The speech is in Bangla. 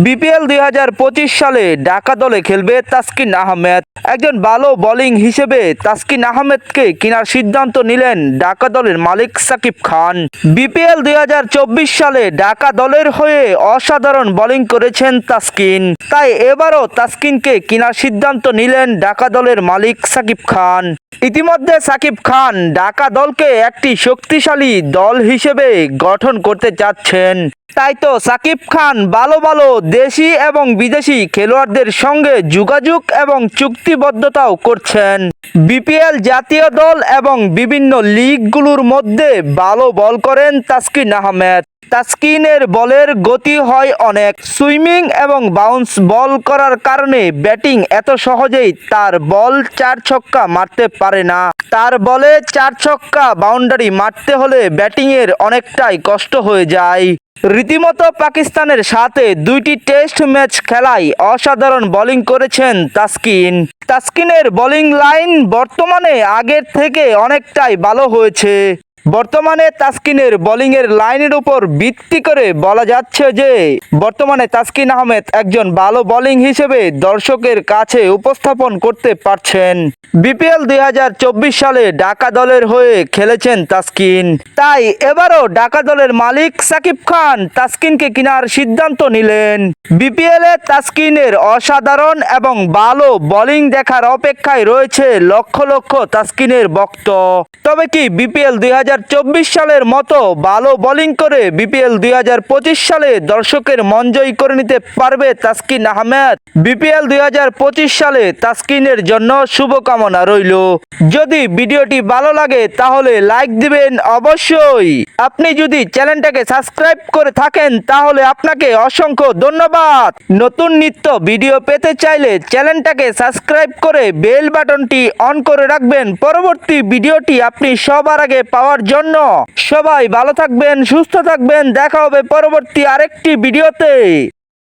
বিপিএল 2025 সালে ঢাকা দলে খেলবে তাসকিন আহমেদ। একজন ভালো বোলিং হিসেবে তাসকিন আহমেদকে কেনার সিদ্ধান্ত নিলেন ঢাকা দলের মালিক সাকিব খান। বিপিএল 2024 সালে ঢাকা দলের হয়ে অসাধারণ বোলিং করেছেন তাসকিন, তাই এবারও তাসকিনকে কেনার সিদ্ধান্ত নিলেন ঢাকা দলের মালিক সাকিব খান। ইতিমধ্যে সাকিব খান ঢাকা দলকে একটি শক্তিশালী দল হিসেবে গঠন করতে যাচ্ছেন, তাই তো সাকিব খান ভালো ভালো দেশি এবং বিদেশি খেলোয়াড়দের সঙ্গে যোগাযোগ এবং চুক্তিবদ্ধতাও করছেন। বিপিএল জাতীয় দল এবং বিভিন্ন লিগগুলোর মধ্যে ভালো বল করেন তাসকিন আহমেদ। তাসকিনের বলের গতি হয় অনেক, সুইমিং এবং বাউন্স বল করার কারণে ব্যাটিং এত সহজেই তার বল 4 ছক্কা মারতে পারে না। তার বলে 4 ছক্কা বাউন্ডারি মারতে হলে ব্যাটিংয়ের অনেকটাই কষ্ট হয়ে যায়। রীতিমতো পাকিস্তানের সাথে 2টি টেস্ট ম্যাচ খেলায় অসাধারণ বোলিং করেছেন তাসকিন। তাসকিনের বোলিং লাইন বর্তমানে আগের থেকে অনেকটাই ভালো হয়েছে। বর্তমানে তাসকিনের বোলিংয়ের লাইনের উপর ভিত্তি করে বলা যাচ্ছে যে বর্তমানে তাসকিন আহমেদ একজন ভালো বোলিং হিসেবে দর্শকের কাছে উপস্থাপন করতে পারছেন। বিপিএল 2024 সালে ঢাকা দলের হয়ে খেলেছেন তাসকিন, তাই এবারও ঢাকা দলের মালিক সাকিব খান তাসকিনকে কেনার সিদ্ধান্ত নিলেন। বিপিএলে তাসকিনের অসাধারণ এবং ভালো বোলিং দেখার অপেক্ষায় রয়েছে লক্ষ লক্ষ তাসকিনের ভক্ত। তবে কি বিপিএল 2024 সালের মতো ভালো বোলিং করে বিপিএল 2025 সালে দর্শকের মন জয় করে নিতে পারবে তাসকিন আহমেদ? বিপিএল 2025 সালে তাসকিনের জন্য শুভকামনা রইল। যদি ভিডিওটি ভালো লাগে তাহলে লাইক দিবেন অবশ্যই। আপনি যদি চ্যানেলটাকে সাবস্ক্রাইব করে থাকেন তাহলে আপনাকে অসংখ্য ধন্যবাদ। নতুন নিত্য ভিডিও পেতে চাইলে চ্যানেলটাকে সাবস্ক্রাইব করে বেল বাটনটি অন করে রাখবেন পরবর্তী ভিডিওটি আপনি সবার আগে পাওয়ার জন্য। সবাই ভালো থাকবেন, সুস্থ থাকবেন, দেখা হবে পরবর্তী আরেকটি ভিডিওতে।